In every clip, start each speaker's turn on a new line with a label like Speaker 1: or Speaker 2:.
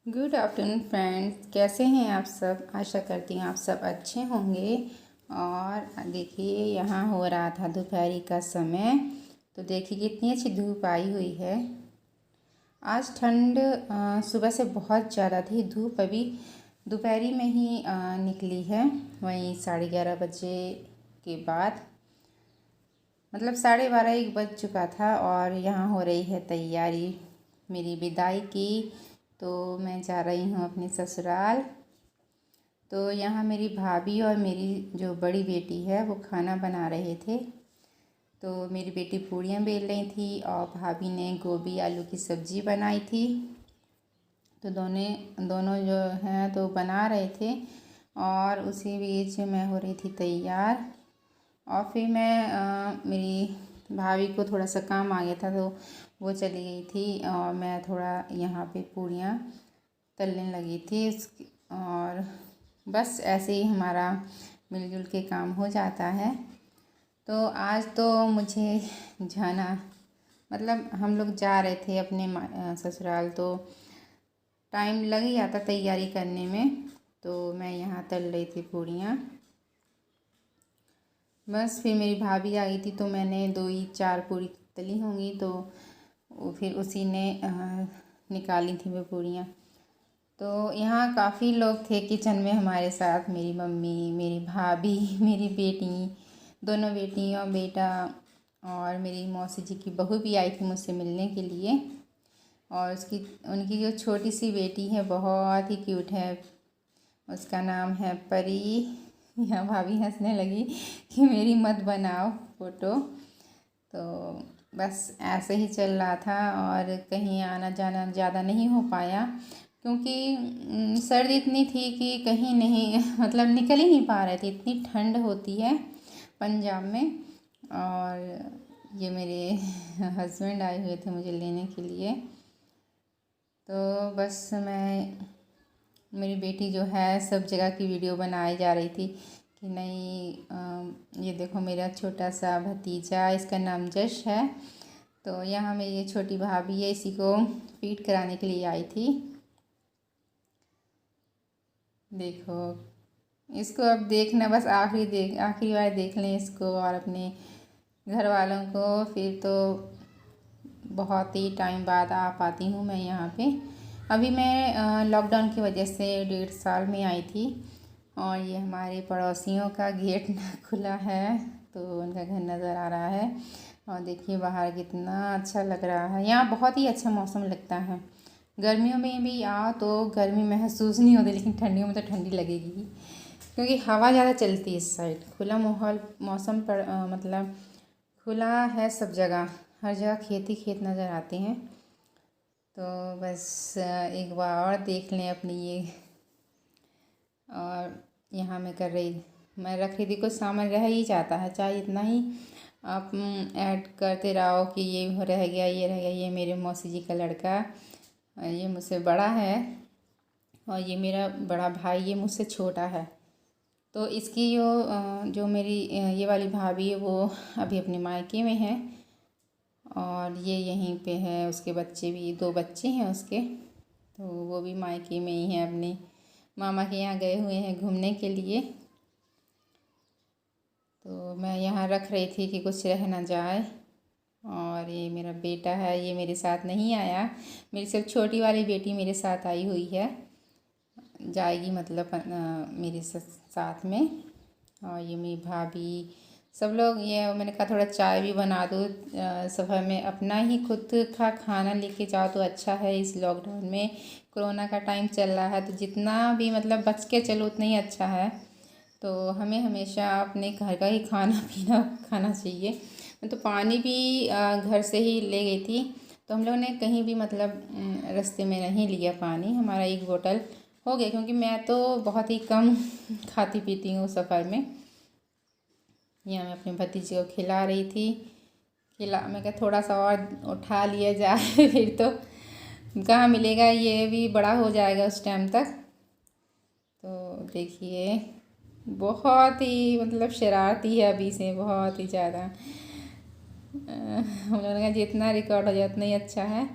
Speaker 1: Good afternoon friends, कैसे हैं आप सब। आशा करती हूँ आप सब अच्छे होंगे। और देखिए यहाँ हो रहा था दोपहर का समय, तो देखिए कितनी अच्छी धूप आई हुई है। आज ठंड सुबह से बहुत ज़्यादा थी। धूप अभी दोपहरी में ही निकली है। वहीं 11:30 बजे के बाद मतलब 12:30 1 बज चुका था और यहाँ हो रही है तैयारी मेरी विदाई की। तो मैं जा रही हूँ अपने ससुराल। तो यहाँ मेरी भाभी और मेरी जो बड़ी बेटी है वो खाना बना रहे थे। तो मेरी बेटी पूड़ियाँ बेल रही थी और भाभी ने गोभी आलू की सब्ज़ी बनाई थी। तो दोनों जो हैं तो बना रहे थे और उसी बीच मैं हो रही थी तैयार। और फिर मैं मेरी भाभी को थोड़ा सा काम आ गया था तो वो चली गई थी और मैं थोड़ा यहाँ पे पूड़ियाँ तलने लगी थी। और बस ऐसे ही हमारा मिलजुल के काम हो जाता है। तो आज तो मुझे जाना मतलब हम लोग जा रहे थे अपने ससुराल, तो टाइम लग ही जाता तैयारी करने में। तो मैं यहाँ तल रही थी पूड़ियाँ। बस फिर मेरी भाभी आ गई थी तो मैंने 2 ही 4 पूड़ी तली होंगी, तो फिर उसी ने निकाली थी वो पूड़ियाँ। तो यहाँ काफ़ी लोग थे किचन में हमारे साथ। मेरी मम्मी, मेरी भाभी, मेरी बेटी, दोनों बेटी और बेटा, और मेरी मौसी जी की बहू भी आई थी मुझसे मिलने के लिए। और उनकी जो छोटी सी बेटी है बहुत ही क्यूट है, उसका नाम है परी। यहाँ भाभी हंसने लगी कि मेरी मत बनाओ फ़ोटो। तो बस ऐसे ही चल रहा था और कहीं आना जाना ज़्यादा नहीं हो पाया क्योंकि सर्दी इतनी थी कि कहीं नहीं मतलब निकल ही नहीं पा रहे थे। इतनी ठंड होती है पंजाब में। और ये मेरे हस्बैंड आए हुए थे मुझे लेने के लिए। तो बस मेरी बेटी जो है सब जगह की वीडियो बनाई जा रही थी कि नहीं ये देखो मेरा छोटा सा भतीजा, इसका नाम जश है। तो यहाँ मेरी ये छोटी भाभी है, इसी को फीड कराने के लिए आई थी। देखो इसको अब देखना, बस आखिरी बार देख लें इसको और अपने घर वालों को, फिर तो बहुत ही टाइम बाद आ पाती हूँ मैं यहाँ पे। अभी मैं लॉकडाउन की वजह से 1.5 साल में आई थी। और ये हमारे पड़ोसियों का गेट खुला है तो उनका घर नज़र आ रहा है। और देखिए बाहर कितना अच्छा लग रहा है। यहाँ बहुत ही अच्छा मौसम लगता है। गर्मियों में भी आओ तो गर्मी महसूस नहीं होती, लेकिन ठंडियों में तो ठंडी लगेगी क्योंकि हवा ज़्यादा चलती है इस साइड। खुला माहौल मौसम पर मतलब खुला है सब जगह, हर जगह खेत ही खेत नज़र आते हैं। तो बस एक बार और देख लें अपनी ये। और यहाँ मैं रख रही थी, कुछ सामान रह ही जाता है, चाहे इतना ही आप ऐड करते रहो कि ये रह गया ये रह गया। ये मेरे मौसी जी का लड़का, ये मुझसे बड़ा है और ये मेरा बड़ा भाई, ये मुझसे छोटा है। तो इसकी जो मेरी ये वाली भाभी है वो अभी अपने मायके में है और ये यहीं पे है। उसके बच्चे भी 2 बच्चे हैं उसके, तो वो भी मायके में ही है, अपने मामा के यहाँ गए हुए हैं घूमने के लिए। तो मैं यहाँ रख रही थी कि कुछ रह ना जाए। और ये मेरा बेटा है, ये मेरे साथ नहीं आया। मेरी सिर्फ छोटी वाली बेटी मेरे साथ आई हुई है, जाएगी मतलब मेरे साथ में। और ये मेरी भाभी, सब लोग। ये मैंने कहा थोड़ा चाय भी बना दूँ सफ़र में, अपना ही खुद का खाना लेके जाओ तो अच्छा है। इस लॉकडाउन में कोरोना का टाइम चल रहा है तो जितना भी मतलब बच के चलो उतना ही अच्छा है। तो हमें हमेशा अपने घर का ही खाना पीना खाना चाहिए। मैं तो पानी भी घर से ही ले गई थी, तो हम लोगों ने कहीं भी मतलब रास्ते में नहीं लिया पानी। हमारा 1 बोतल हो गया क्योंकि मैं तो बहुत ही कम खाती पीती हूँ सफ़र में। यहाँ मैं अपने भतीजे को खिला रही थी। मैं क्या थोड़ा सा और उठा लिया जाए फिर तो कहाँ मिलेगा, ये भी बड़ा हो जाएगा उस टाइम तक। तो देखिए बहुत ही मतलब शरारती है अभी से, बहुत ही ज़्यादा। हम लोगों ने कहा जितना रिकॉर्ड हो जाए उतना ही अच्छा है।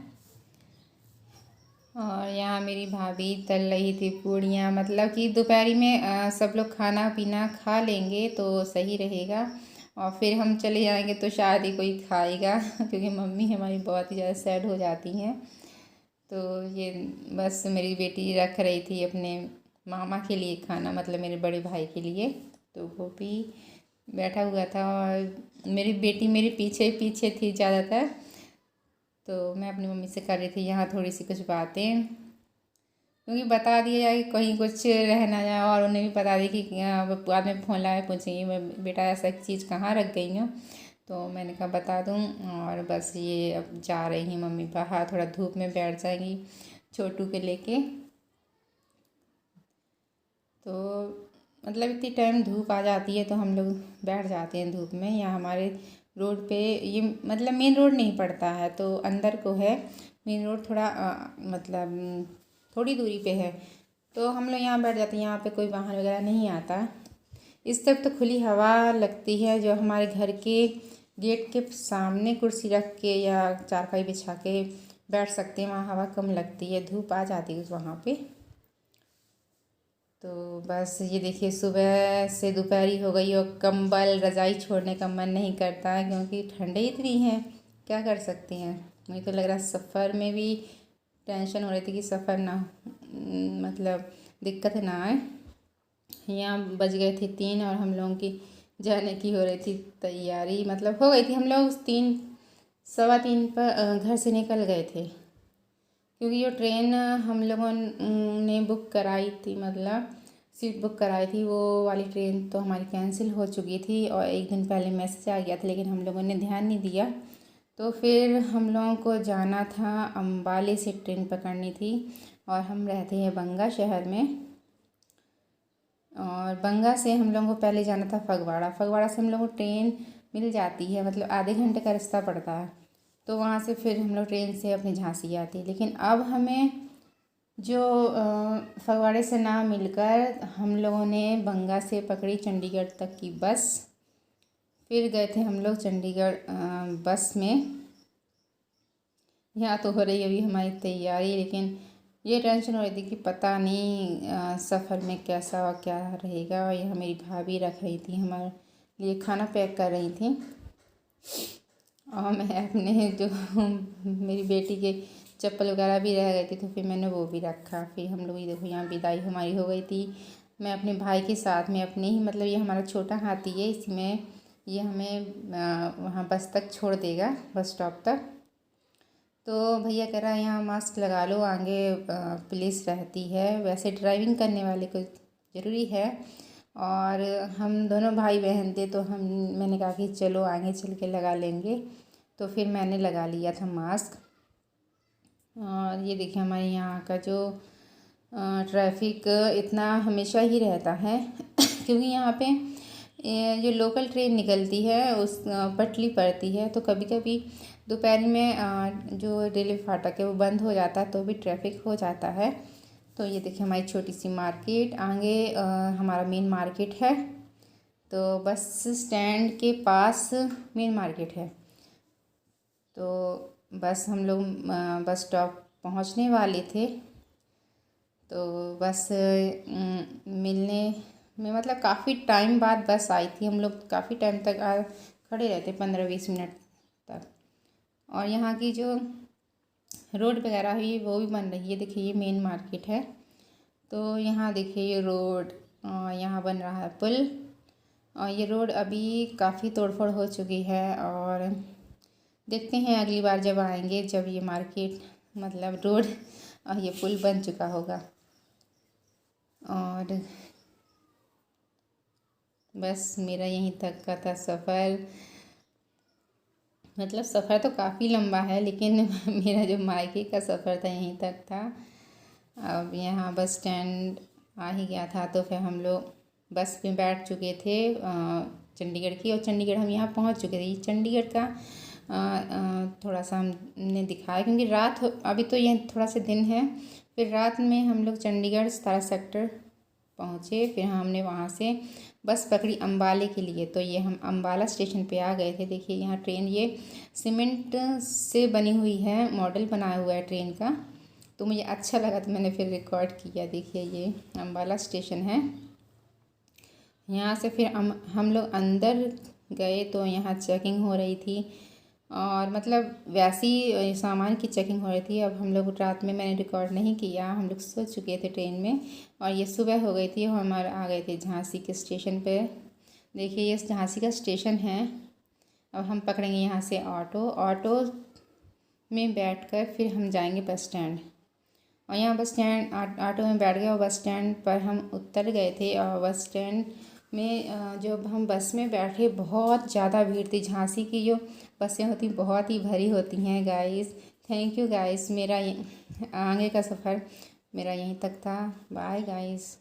Speaker 1: और यहाँ मेरी भाभी तल रही थी पूड़ियाँ, मतलब कि दोपहरी में सब लोग खाना पीना खा लेंगे तो सही रहेगा, और फिर हम चले जाएंगे तो शायद ही कोई खाएगा क्योंकि मम्मी हमारी बहुत ही ज़्यादा सैड हो जाती हैं। तो ये बस मेरी बेटी रख रही थी अपने मामा के लिए खाना, मतलब मेरे बड़े भाई के लिए, तो वो भी बैठा हुआ था और मेरी बेटी मेरे पीछे पीछे थी ज़्यादातर। तो मैं अपनी मम्मी से कर रही थी यहाँ थोड़ी सी कुछ बातें, क्योंकि बता दिया जाए कि कहीं कुछ रह ना जाए, और उन्हें भी बता दी कि बाद में फ़ोन लाए पूछेंगे मैं बेटा ऐसा चीज़ कहाँ रख गई हो, तो मैंने कहा बता दूँ। और बस ये अब जा रही हैं मम्मी बाहर, थोड़ा धूप में बैठ जाएंगी छोटू के लेके। तो मतलब इतनी टाइम धूप आ जाती है तो हम लोग बैठ जाते हैं धूप में। यहाँ हमारे रोड पे ये मतलब मेन रोड नहीं पड़ता है तो अंदर को है, मेन रोड थोड़ा मतलब थोड़ी दूरी पे है, तो हम लोग यहाँ बैठ जाते हैं। यहाँ पे कोई वाहन वगैरह नहीं आता। इस तरफ तो खुली हवा लगती है, जो हमारे घर के गेट के सामने कुर्सी रख के या चारपाई बिछा के बैठ सकते हैं, वहाँ हवा कम लगती है, धूप आ जाती है वहाँ पे। तो बस ये देखिए सुबह से दोपहरी हो गई और कंबल रज़ाई छोड़ने का मन नहीं करता है, क्योंकि ठंडे इतनी है, क्या कर सकते हैं। मुझे तो लग रहा है सफ़र में भी टेंशन हो रही थी कि सफ़र ना मतलब दिक्कत ना आए। यहाँ बज गए थे 3 और हम लोगों की जाने की हो रही थी तैयारी, मतलब हो गई थी। हम लोग 3 सवा 3 पर घर से निकल गए थे, क्योंकि जो ट्रेन हम लोगों ने बुक कराई थी, मतलब सीट बुक कराई थी, वो वाली ट्रेन तो हमारी कैंसिल हो चुकी थी और एक दिन पहले मैसेज आ गया था, लेकिन हम लोगों ने ध्यान नहीं दिया। तो फिर हम लोगों को जाना था अम्बाले से ट्रेन पकड़नी थी, और हम रहते हैं बंगा शहर में। और बंगा से हम लोगों को पहले जाना था फगवाड़ा। फगवाड़ा से हम लोगों को ट्रेन मिल जाती है, मतलब आधे घंटे का रास्ता पड़ता है, तो वहाँ से फिर हम लोग ट्रेन से अपनी झांसी आती है। लेकिन अब हमें जो फगवाड़े से ना मिलकर हम लोगों ने बंगा से पकड़ी चंडीगढ़ तक की बस। फिर गए थे हम लोग चंडीगढ़ बस में। यहाँ तो हो रही है अभी हमारी तैयारी, लेकिन ये टेंशन हो रही थी कि पता नहीं सफ़र में कैसा और क्या रहेगा। और यहाँ मेरी भाभी रख रही थी हमारे लिए खाना पैक कर रही थी, और मैं अपने जो मेरी बेटी के चप्पल वगैरह भी रह गई थी तो फिर मैंने वो भी रखा। फिर हम लोग ये देखो यहाँ विदाई हमारी हो गई थी। मैं अपने भाई के साथ में अपने ही, मतलब ये हमारा छोटा हाथी है, इसमें ये हमें वहाँ बस तक छोड़ देगा, बस स्टॉप तक। तो भैया कह रहा है यहाँ मास्क लगा लो, आगे पुलिस रहती है। वैसे ड्राइविंग करने वाले को ज़रूरी है, और हम दोनों भाई बहन थे तो मैंने कहा कि चलो आगे चल के लगा लेंगे, तो फिर मैंने लगा लिया था मास्क। और ये देखिए हमारे यहाँ का जो ट्रैफिक इतना हमेशा ही रहता है क्योंकि यहाँ पे जो लोकल ट्रेन निकलती है उस पटरी पड़ती है, तो कभी कभी दोपहर में जो रेलवे फाटक है वो बंद हो जाता है, तो भी ट्रैफिक हो जाता है। तो ये देखिए हमारी छोटी सी मार्केट, आगे हमारा मेन मार्केट है, तो बस स्टैंड के पास मेन मार्केट है। तो बस हम लोग बस स्टॉप पहुंचने वाले थे, तो बस मिलने में मतलब काफ़ी टाइम बाद बस आई थी। हम लोग काफ़ी टाइम तक खड़े रहते, 15-20 मिनट तक। और यहाँ की जो रोड वगैरह हुई वो भी बन रही है। देखिए ये मेन मार्केट है, तो यहाँ देखिए ये रोड, यहाँ बन रहा है पुल, और ये रोड अभी काफ़ी तोड़फोड़ हो चुकी है। और देखते हैं अगली बार जब आएंगे, जब ये मार्केट मतलब रोड और ये पुल बन चुका होगा। और बस मेरा यहीं तक का था सफ़र, मतलब सफ़र तो काफ़ी लंबा है, लेकिन मेरा जो मायके का सफ़र था यहीं तक था। अब यहाँ बस स्टैंड आ ही गया था, तो फिर हम लोग बस में बैठ चुके थे चंडीगढ़ की, और चंडीगढ़ हम यहाँ पहुँच चुके थे। चंडीगढ़ का थोड़ा सा हमने दिखाया, क्योंकि रात अभी तो ये थोड़ा सा दिन है। फिर रात में हम लोग चंडीगढ़ 17 सेक्टर पहुँचे, फिर हमने वहाँ से बस पकड़ी अम्बाले के लिए। तो ये हम अम्बाला स्टेशन पे आ गए थे। देखिए यहाँ ट्रेन ये सीमेंट से बनी हुई है, मॉडल बनाया हुआ है ट्रेन का, तो मुझे अच्छा लगा तो मैंने फिर रिकॉर्ड किया। देखिए ये अम्बाला स्टेशन है। यहाँ से फिर हम लोग अंदर गए तो यहाँ चेकिंग हो रही थी, और मतलब वैसी सामान की चेकिंग हो रही थी। अब हम लोग रात में मैंने रिकॉर्ड नहीं किया, हम लोग सो चुके थे ट्रेन में, और ये सुबह हो गई थी। हम आ गए थे झांसी के स्टेशन पे। देखिए ये झांसी का स्टेशन है। अब हम पकड़ेंगे यहाँ से ऑटो। ऑटो में बैठकर फिर हम जाएंगे बस स्टैंड, और यहाँ बस स्टैंड ऑटो में बैठ गए और बस स्टैंड पर हम उतर गए थे। और बस स्टैंड में जब हम बस में बैठे बहुत ज़्यादा भीड़ थी। झांसी की जो बसें होती बहुत ही भरी होती हैं गाइस। Thank you guys. मेरा आगे का सफ़र मेरा यहीं तक था। Bye guys.